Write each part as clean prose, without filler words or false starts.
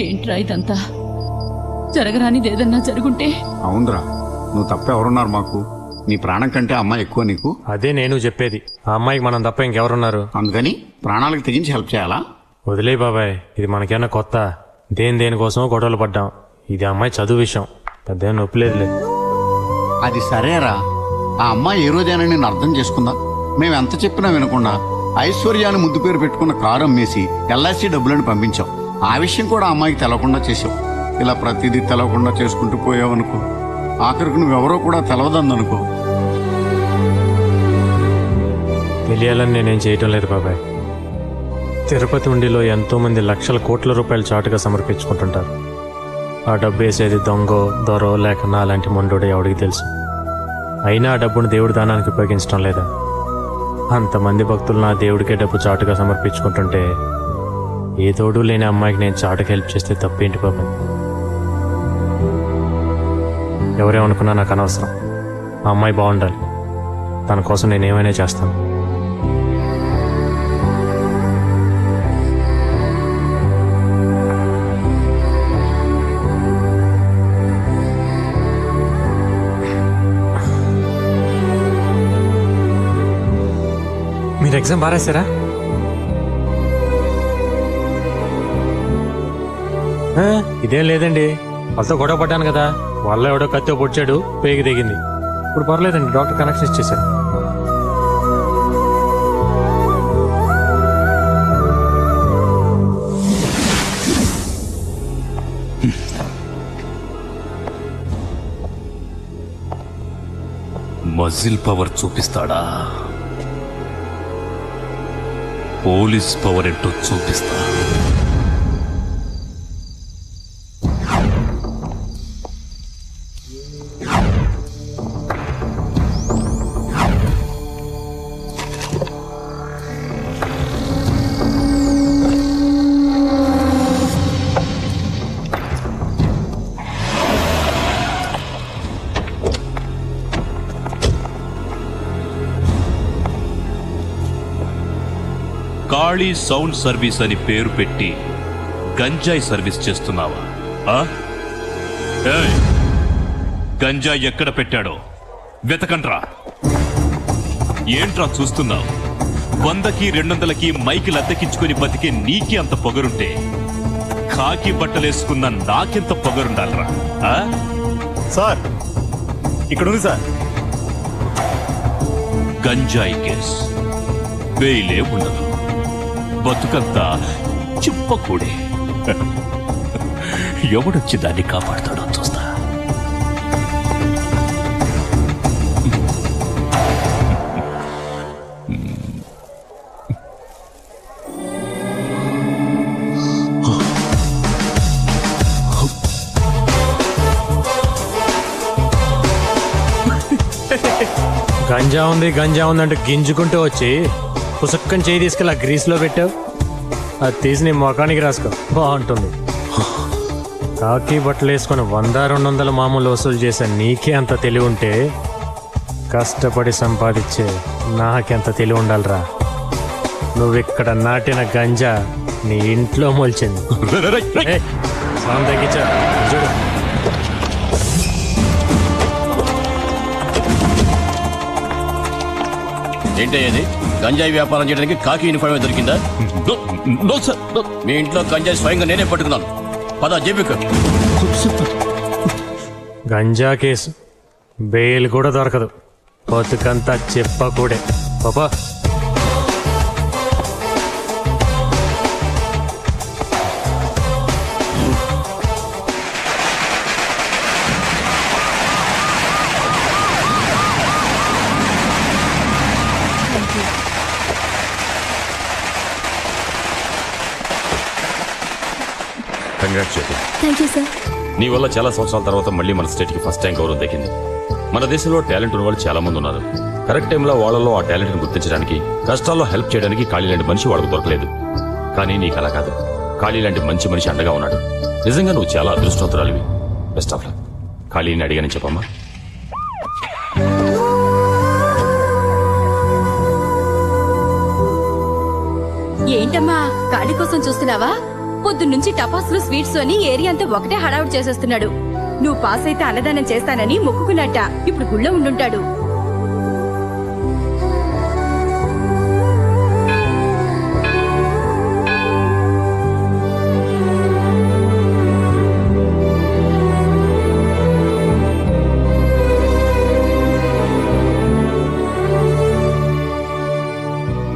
ఏంట్రా ఇదంతా? జరగరానిదేదన్నా జరుగుంటే? అవునరా, నువ్వు తప్ప ఎవరున్నారు మాకు? నీ ప్రాణం కంటే అమ్మాయి ఎక్కువ నీకు. అదే నేను చెప్పేది. ఆ అమ్మాయికి మనం తప్ప ఇంకెవరున్నారు? అందుకని ప్రాణాలకు తెగించి హెల్ప్ చేయాలా? వదిలే బాబాయ్, ఇది మనకేమన్నా కొత్త? దేనికోసమో గొడవలు పడ్డాం. ఇది అమ్మాయి చదువు విషయం, పెద్ద నొప్పిలేదులే. అది సరేరా, ఆ అమ్మాయి ఏ రోజైనా నేను అర్థం చేసుకుందా? మేము ఎంత చెప్పినా వినకుండా ఐశ్వర్యాన్ని ముద్దు పేరు పెట్టుకున్న కారు అమ్మేసి ఎల్ఐసి డబ్బులను పంపించాం. ఆ విషయం కూడా ఆ అమ్మాయికి తెలవకుండా చేసావు. ఇలా ప్రతిదీ తెలవకుండా చేసుకుంటూ పోయావనుకో, ఆఖరికి నువ్వెవరో కూడా తెలవదందనుకో. తెలియాలని నేనేం చేయటం లేదు బాబాయ్. తిరుపతి ఉండిలో ఎంతో మంది లక్షల కోట్ల రూపాయలు చాటుగా సమర్పించుకుంటుంటారు. ఆ డబ్బు వేసేది దొంగో దొరో లేక నాలాంటి మొండోడో ఎవడికి తెలుసు? అయినా ఆ డబ్బును దేవుడి దానానికి ఉపయోగించడం లేదా? అంతమంది భక్తులు నా దేవుడికే డబ్బు చాటుగా సమర్పించుకుంటుంటే ఏ తోడు లేని అమ్మాయికి నేను చాటుకు హెల్ప్ చేస్తే తప్పేంటి బాబాయ్? ఎవరేమనుకున్నా నాకు అనవసరం. ఆ అమ్మాయి బాగుండాలి. తన కోసం నేనేమైనా చేస్తాను. మీరు ఎగ్జామ్ బాగా రాశారా? ఇదేం లేదండి, వాళ్ళతో గొడవ పడ్డాను కదా, వాళ్ళ ఎవడో కత్తితో పొడిచాడు, పేగి దిగింది. ఇప్పుడు పర్లేదండి, డాక్టర్ కనెక్షన్ ఇచ్చేసాడు. మజిల్ పవర్ చూపిస్తాడా? పోలీస్ పవర్ ఏంటో చూపిస్తా. కాళీ సౌండ్ సర్వీస్ అని పేరు పెట్టి గంజాయి సర్వీస్ చేస్తున్నావా? గంజాయి ఎక్కడ పెట్టాడో వెతకండ్రా. ఏంట్రా చూస్తున్నావు? 100కి 200కి మైకిల్ అద్దెకించుకొని బతికే నీకి అంత పొగరుంటే కాకి బట్టలేసుకున్న నాకెంత పొగరుండాలరా? సార్, ఇక్కడ ఉంది సార్. గంజాయి కేస్ బెయిలే ఉండదు, బతుకంతా చిప్పకూడే. ఎవడొచ్చి దాన్ని కాపాడుతాడో చూస్తా. గంజా ఉందంటే గింజుకుంటూ వచ్చి పుసక్కని చేయి తీసుకెళ్ళి ఆ గ్రీస్లో పెట్టావు. అది తీసి నీ మొఖానికి రాసుకో, బాగుంటుంది. కాకి బట్టలు వేసుకొని 100-200 మామూలు వసూలు చేసే నీకే అంత తెలివి ఉంటే కష్టపడి సంపాదించే నాకెంత తెలివి ఉండాలిరా? నువ్విక్కడ నాటిన గంజా నీ ఇంట్లో మొలిచింది. సౌండ్ తగ్గించా చూడు. ఏంటయ్యేది? గంజాయి వ్యాపారం చేయడానికి కాకి యూనిఫామ్ దొరికిందా? మీ ఇంట్లో గంజాయి స్వయంగా నేనే పట్టుకున్నాను. పద జేబుకు. గంజా కేసు బెయిల్ కూడా దొరకదు, బతుకంతా చెప్పకూడే. పాపా థ్యాంక్ యూ సార్. నీ వల్ల చాలా సంవత్సరాల తర్వాత మళ్ళీ మన స్టేట్కి ఫస్ట్ టైం గౌరవం దక్కింది. మన దేశంలో టాలెంట్ ఉన్న వాళ్ళు చాలా మంది ఉన్నారు. కరెక్ట్ టైంలో వాళ్ళలో ఆ టాలెంట్ని గుర్తించడానికి, కష్టాల్లో హెల్ప్ చేయడానికి ఖాళీ లాంటి మనిషి వాళ్ళకు దొరకలేదు. కానీ నీకు అలా కాదు, ఖాళీ లాంటి మంచి మనిషి అండగా ఉన్నాడు. నిజంగా నువ్వు చాలా అదృష్టవంతురాలివి. Best of luck. ఖాళీని అడిగానని చెప్పమ్మా. ఏంటమ్మా ఖాళీ కోసం చూస్తున్నావా? పొద్దున్నుంచి టపాసులు స్వీట్స్ అని ఏరియా అంతా ఒకటే హడావుడి చేసేస్తున్నాడు. నువ్వు పాస్ అయితే అన్నదానం చేస్తానని మొక్కుకున్నట్ట. ఇప్పుడు గుళ్ళో ఉండుంటాడు.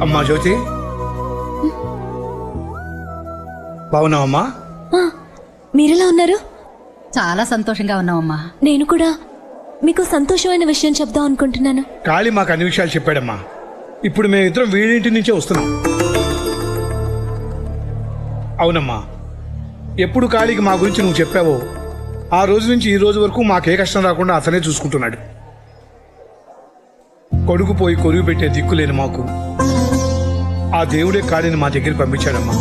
అమ్మా జ్యోతి, బాగున్నావమ్మా? మీరెలా ఉన్నారు? చాలా సంతోషంగా ఉన్నావమ్మా. నేను కూడా మీకు సంతోషమైన విషయం చెప్దాం అనుకుంటున్నాను. కాళీ మాకు అన్ని విషయాలు చెప్పాడమ్మా. ఇప్పుడు మేమిద్దరం వీడింటి నుంచే వస్తున్నాం. అవునమ్మా, ఎప్పుడు కాళీకి మా గురించి నువ్వు చెప్పావో ఆ రోజు నుంచి ఈ రోజు వరకు మాకే కష్టం రాకుండా అతనే చూసుకుంటున్నాడు. కొడుకు పోయి కొరువు పెట్టే దిక్కులేని మాకు ఆ దేవుడే కాళీని మా దగ్గర పంపించాడమ్మా.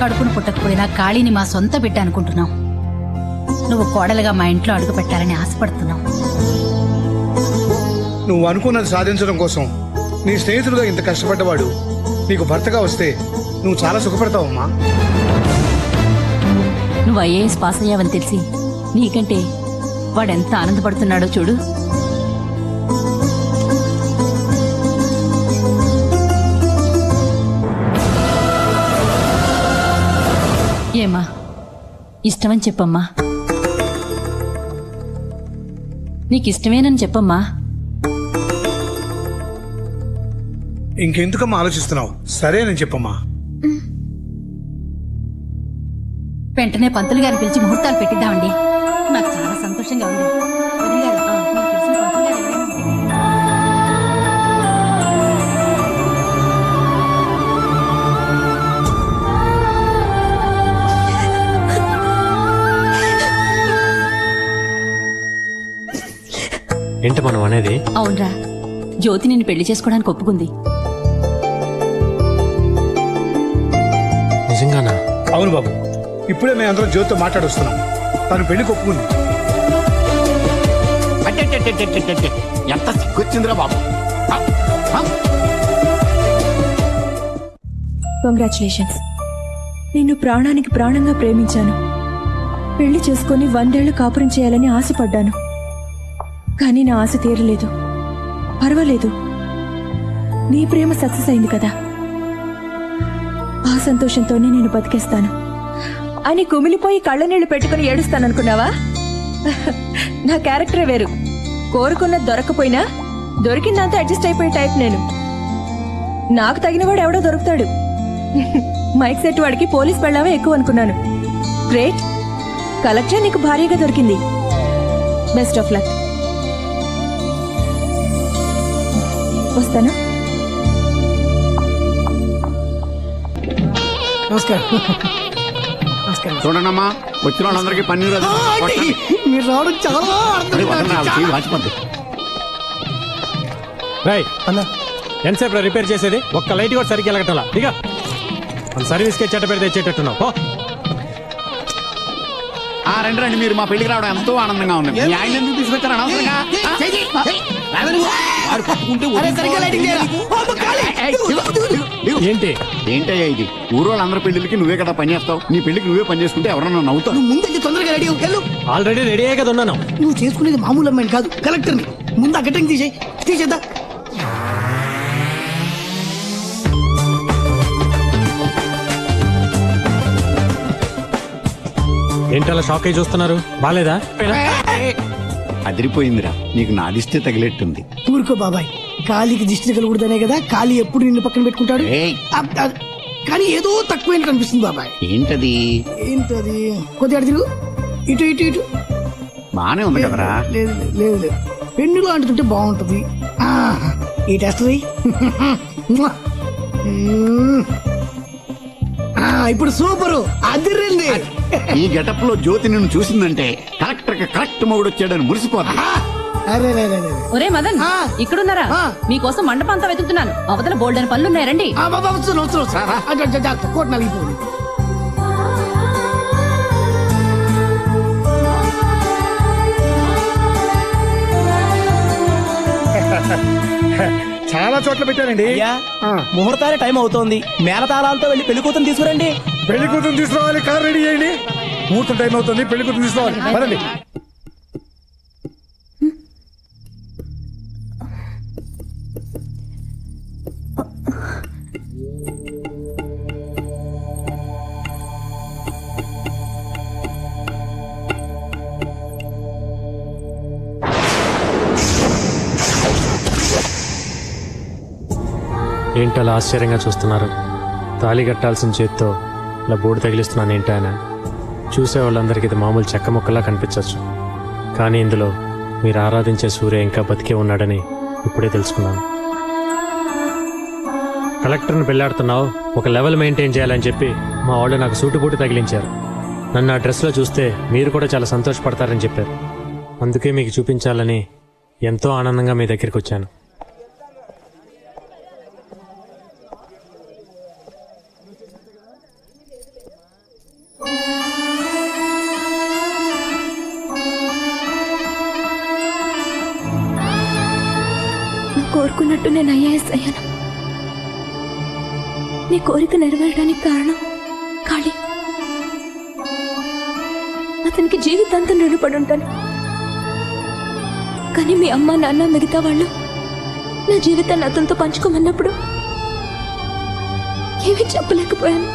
కడుపును పుట్టకపోయినా కాళీని మా సొంత బిడ్డ అనుకుంటున్నాం. నువ్వు కోడలుగా మా ఇంట్లో అడుగు పెట్టాలని ఆశపడుతున్నాం. నువ్వు అనుకున్నది సాధించడం కోసం నీ స్నేహితుడుగా ఇంత కష్టపడ్డవాడు నీకు భర్తగా వస్తే నువ్వు చాలా సుఖపడతావమ్మా. నువ్వు ఐఏఎస్ పాస్ అయ్యావని తెలిసి నీకంటే వాడెంత ఆనందపడుతున్నాడో చూడు. ఏమా, ఇష్టమని చెప్పమ్మా. నీకిష్టమేనని చెప్పమ్మా. ఇంకెందుకమ్మా ఆలోచిస్తున్నావు? సరేనని చెప్పమ్మా. వెంటనే పంతులు గారిని పిలిచి ముహూర్తాలు పెట్టిద్దామండి. నాకు చాలా సంతోషంగా ఉంది. వదిన గారు, మీకు తెలిసిన పంతులు గారు ఎవరైనా ఉంటే. ఏంటి మనం అనేది? అవునరా, జ్యోతి నిన్ను పెళ్లి చేసుకోవడానికి ఒప్పుకుంది. నిజంగానా? అవును బాబు, ఇప్పుడే మేము అందరం జ్యోతితో మాట్లాడొస్తున్నాం. తను పెళ్లి ఒప్పుకుంది. అట్టెట్టెట్టెట్టెట్టెట్టె. ఎంత సిగ్గొచ్చిందిరా బాబు. కంగ్రాచులేషన్స్. నిన్ను ప్రాణానికి ప్రాణంగా ప్రేమించాను. పెళ్లి చేసుకుని 100 ఏళ్లు కాపురం చేయాలని ఆశపడ్డాను. కానీ నా ఆశ తీరలేదు. పర్వాలేదు, నీ ప్రేమ సక్సెస్ అయింది కదా. ఆ సంతోషంతోనే నేను బతికేస్తాను అని కుమిలిపోయి కళ్ళనీళ్లు పెట్టుకుని ఏడుస్తాననుకున్నావా? నా క్యారెక్టరే వేరు. కోరుకున్నది దొరకపోయినా దొరికిందంతా అడ్జస్ట్ అయిపోయే టైప్ నేను. నాకు తగినవాడు ఎవడో దొరుకుతాడు. మైక్ సెట్ వాడికి పోలీస్ పెళ్ళామే ఎక్కువ అనుకున్నాను. గ్రేట్, కలెక్టర్ నీకు భారీగా దొరికింది. Best of luck. వస్తాను. నమస్కారం. చూడండమ్మా, వచ్చిన వాళ్ళందరికీ పన్నీరు అది మీరు రావడం చాలా వాచిపోద్ది. రాయ్ అన్నా, ఎంతసేపు రిపేర్ చేసేది? ఒక్క లైట్ కూడా సరిగ్గా వెళ్ళగట్టాలా? ఇక మన సర్వీస్కి చెట్ట పెడితే తెచ్చేటట్టున్నావు. రండి రండి, మీరు మా పెళ్లికి రావడం ఎంతో ఆనందంగా ఉంది. మీ ఆయన ఎందుకు తీసుకొచ్చారు అనవసరంగా? ఏంటి ఏంటయ్యా ఇది? ఊరోళ్ళందరి పెళ్లికి నువ్వే కదా పని చేస్తావు. నీ పెళ్లికి నువ్వే పని చేసుకుంటే ఎవరన్నా నవ్వుతావు. నువ్వు ముందు తొందరగా రెడీ వెళ్ళు. ఆల్రెడీ రెడీ అయ్యే కదా ఉన్నాను. నువ్వు చేసుకునేది మామూలు అమ్మాయిని కాదు, కలెక్టర్ని. ముందు ఆ గట్టంగి తీసేద్దా. ఏంటలా షాక్ అయి చూస్తున్నారు? బాలేదా? అదిరిపోయిందిరా, నీకు నాదిస్తే తగిలేట్టుంది. ఊరుకో బాబాయ్, కాలికి దిష్టి తగలకూడదనే కదా కాలి ఎప్పుడు నిన్ను పక్కన పెట్టుకుంటాడు. కానీ ఏదో తక్కువైనట్టు అనిపిస్తుంది బాబాయ్. ఏంటది? ఏంటది? కొద్దిగా తిరుగు, ఇటు ఇటు ఇటు. బానే ఉంది కదరా? లేదు లేదు లేదు, పెన్నులో అంటుతుంటే బాగుంటది. ఈ టెస్ట్ ఇప్పుడు సూపరు, అదిరింది. ఈ గెటప్ లో జ్యోతి నిన్ను చూసిందంటే కరెక్టర్ కరెక్ట్ మొగుడు వచ్చాడని మురిసిపోతా. ఒరే మదన్, ఇక్కడున్నారా? మీకోసం మండపం అంతా వెతుకుతున్నాను. అవతల బోల్డెన్ పనులున్నాయి, రండి. కోట్ నలిగిపోయింది. చోట్ల పెట్టారండి. ముహూర్తానికి టైం అవుతోంది. మేళతాళాలతో వెళ్ళి పెళ్లి కూతురు తీసుకురండి. పెళ్లి కూతురు తీసుకురావాలి, కార్ రెడీ చేయండి. ముహూర్తం టైం అవుతుంది, పెళ్లి కూతురు తీసుకోవాలి. పదండి. ఏంటలా ఆశ్చర్యంగా చూస్తున్నారు? తాళి కట్టాల్సిన చేత్తో ఇలా బోర్డు తగిలిస్తున్నాను ఏంటైనా. చూసే వాళ్ళందరికీ ఇది మామూలు చెక్క ముక్కలా కనిపించవచ్చు, కానీ ఇందులో మీరు ఆరాధించే సూర్య ఇంకా బతికే ఉన్నాడని ఇప్పుడే తెలుసుకున్నాను. కలెక్టర్ని పెళ్లాడుతున్నావు, ఒక లెవెల్ మెయింటైన్ చేయాలని చెప్పి మా వాళ్ళు నాకు సూటుబూటు తగిలించారు. నన్ను ఆ డ్రెస్లో చూస్తే మీరు కూడా చాలా సంతోషపడతారని చెప్పారు. అందుకే మీకు చూపించాలని ఎంతో ఆనందంగా మీ దగ్గరికి వచ్చాను. కోరుకున్నట్టు నేను ఐఏఎస్ అయ్యాను. నీ కోరిక నెరవేరడానికి కారణం కాళీ. అతనికి జీవితాంతం రుణపడి ఉంటాను. కానీ మీ అమ్మ నాన్న మిగతా వాళ్ళు నా జీవితాన్ని అతనితో పంచుకోమన్నప్పుడు ఏమీ చెప్పలేకపోయాను.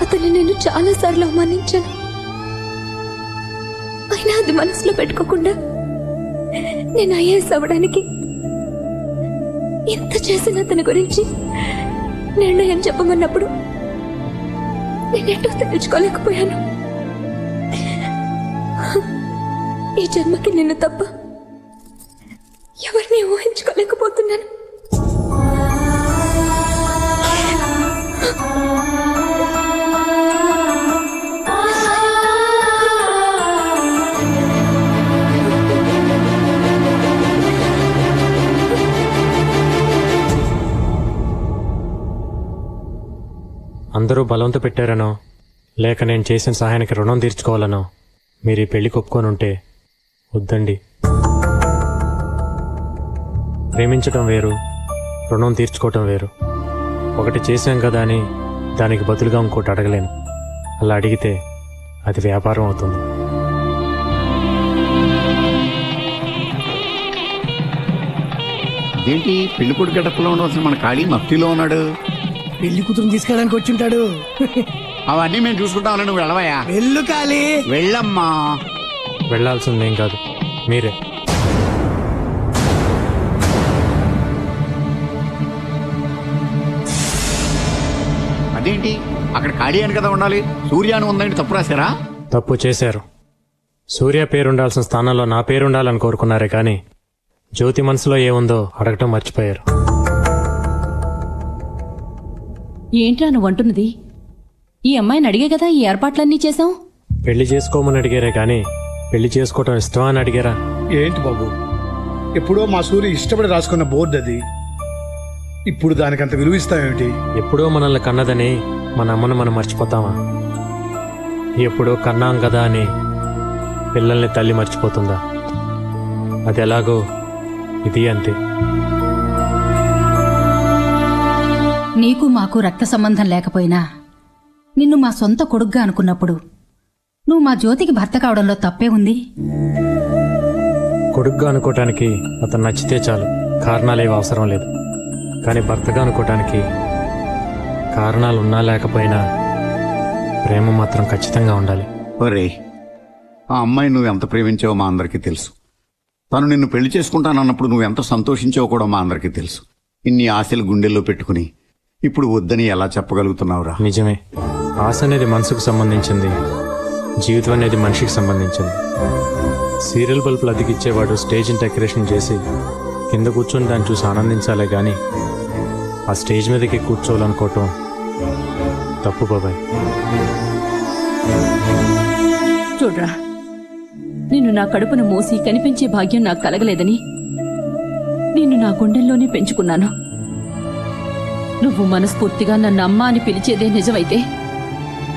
అతన్ని నేను చాలాసార్లు అవమానించాను. అయినా అది మనసులో పెట్టుకోకుండా నేను ఐఏఎస్ అవ్వడానికి ఎంత చేసిన అతని గురించి నిర్ణయం చెప్పమన్నప్పుడు నేనేటో తెలుసుకోలేకపోయాను. ఈ జన్మకి నిన్ను తప్ప ఎవరిని ఊహించుకోలేకపోతున్నాను. అందరూ బలవంత పెట్టారనో లేక నేను చేసిన సహాయానికి రుణం తీర్చుకోవాలనో మీరు ఈ పెళ్లికి ఒప్పుకొని ఉంటే వద్దండి. ప్రేమించటం వేరు, రుణం తీర్చుకోవటం వేరు. ఒకటి చేశాం కదా అని దానికి బదులుగా ఇంకోటి అడగలేను. అలా అడిగితే అది వ్యాపారం అవుతుంది. ఏంటి పెళ్లి కొడుకు గడపలో ఉండవలసిన మన ఖాళీ మఫ్టీలో ఉన్నాడు? పెళ్లి కూతురు తీసుకెళ్ళడానికి వచ్చింటాడు. అవన్నీ మేము చూసుకుంటామని నువ్వు వెళ్ళవయ్యా. వెళ్ళు కాళీ. వెళ్ళమ్మా. వెళ్లాల్సిందేం కాదు, మీరే. అదేంటి అక్కడ ఖాళీ అని కదా ఉండాలి, సూర్య అని ఉందండి. తప్పు రాశారా? తప్పు చేశారు. సూర్య పేరుండాల్సిన స్థానంలో నా పేరుండాలని కోరుకున్నారే కానీ జ్యోతి మనసులో ఏముందో అడగటం మర్చిపోయారు. ఏంట్రా నువ్వు అంటున్నది? ఈ అమ్మాయిని అడిగే కదా ఈ ఏర్పాట్లన్నీ చేశాం. పెళ్లి చేసుకోమని అడిగారే కానీ పెళ్లి చేసుకోవటం ఇష్టమా అని అడిగారా? ఏంటి బాబు, ఎప్పుడో మా సూర్య ఇష్టపడి రాసుకున్న బోర్డు అది. ఇప్పుడు దానికంత విలువ ఇస్తామేమిటి? ఎప్పుడో మనల్ని కన్నదని మన అమ్మను మనం మర్చిపోతామా? ఎప్పుడో కన్నాం కదా అని పిల్లల్ని తల్లి మర్చిపోతుందా? అది ఎలాగో ఇది అంతే. నీకు మాకు రక్త సంబంధం లేకపోయినా నిన్ను మా సొంత కొడుగ్గా అనుకున్నప్పుడు నువ్వు మా జ్యోతికి భర్త కావడంలో తప్పే ఉంది. కొడుగ్గా అనుకోవటానికి అతను నచ్చితే చాలు, కారణాలేవి అవసరం లేదు. కానీ భర్తగా అనుకోవటానికి కారణాలు ఉన్నా లేకపోయినా ప్రేమ మాత్రం ఖచ్చితంగా ఉండాలి. ఒరే, ఆ అమ్మాయి నువ్వు ఎంత ప్రేమించావో మా అందరికీ తెలుసు. తను నిన్ను పెళ్లి చేసుకుంటానన్నప్పుడు నువ్వు ఎంత సంతోషించావో కూడా మా అందరికీ తెలుసు. ఇన్ని ఆశలు గుండెల్లో పెట్టుకుని ఇప్పుడు వద్దని ఎలా చెప్పగలుగుతున్నావురా? నిజమే, ఆశ అనేది మనసుకు సంబంధించింది, జీవితం అనేది మనిషికి సంబంధించింది. సీరియల్ బల్బులు అతికిచ్చేవాడు స్టేజ్ని డెకరేషన్ చేసి కింద కూర్చొని దాన్ని చూసి ఆనందించాలే కానీ ఆ స్టేజ్ మీదకి కూర్చోవాలనుకోవటం తప్పు బాబాయ్. చూడ్రా, నిన్ను నా కడుపును మోసి కనిపించే భాగ్యం నాకు కలగలేదని నిన్ను నా గుండెల్లోనే పెంచుకున్నాను. నువ్వు మనస్ఫూర్తిగా నన్ను అమ్మ అని పిలిచేదే నిజమైతే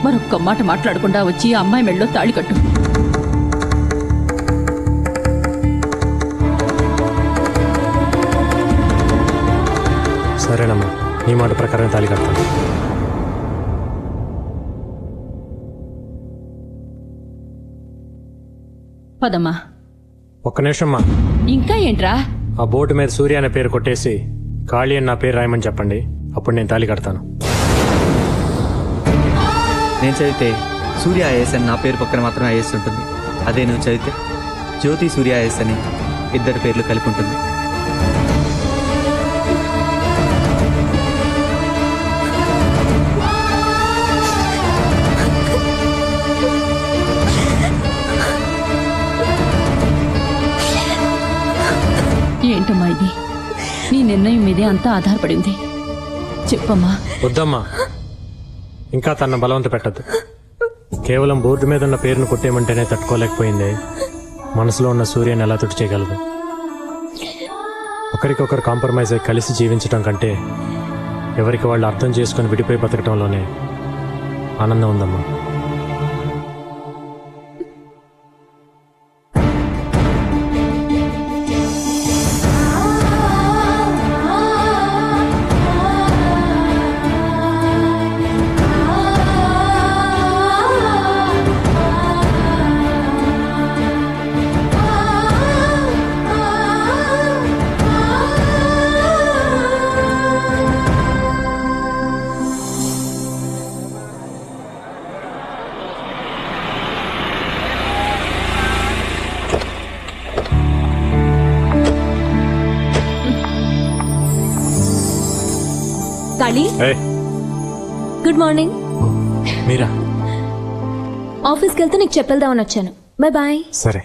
మరొక్క మాట మాట్లాడకుండా వచ్చి ఆ అమ్మాయి మెళ్ళలో తాళి కట్టు. సరేనమ్మా, నీ మాట ప్రకారం తాళి కడతాను. పదమ్మా. ఒక్క నిమిషమ్మా, ఇంకా ఏంట్రా? ఆ బోర్డు మీద సూర్య అనే పేరు కొట్టేసి కాళీ అని నా పేరు రాయమని చెప్పండి, అప్పుడు నేను తాళి కడతాను. నేను చదివితే సూర్య ఐఏఎస్ అని నా పేరు పక్కన మాత్రం ఐఏఎస్ ఉంటుంది. అదే నువ్వు చదివితే జ్యోతి సూర్య ఐఏఎస్ అని ఇద్దరి పేర్లు కలిపి ఉంటుంది. ఏంటమ్మా ఇది? నీ నిర్ణయం మీదే అంతా ఆధారపడింది. చెప్పమ్మా. వద్దమ్మా, ఇంకా తన బలవంత పెట్టద్దు. కేవలం బోర్డు మీద ఉన్న పేరును కొట్టేయమంటేనే తట్టుకోలేకపోయింది. మనసులో ఉన్న సూర్యని ఎలా తుడి చేయగలదు? ఒకరికొకరు కాంప్రమైజ్ అయి కలిసి జీవించడం కంటే ఎవరికి వాళ్ళు అర్థం చేసుకుని విడిపోయి బతకడంలోనే ఆనందం ఉందమ్మా. కాళీ, ఏయ్, గుడ్ మార్నింగ్. మీరా? ఆఫీస్కి వెళ్తే నీకు చెప్పేద్దామని వచ్చాను. Bye bye. సరే.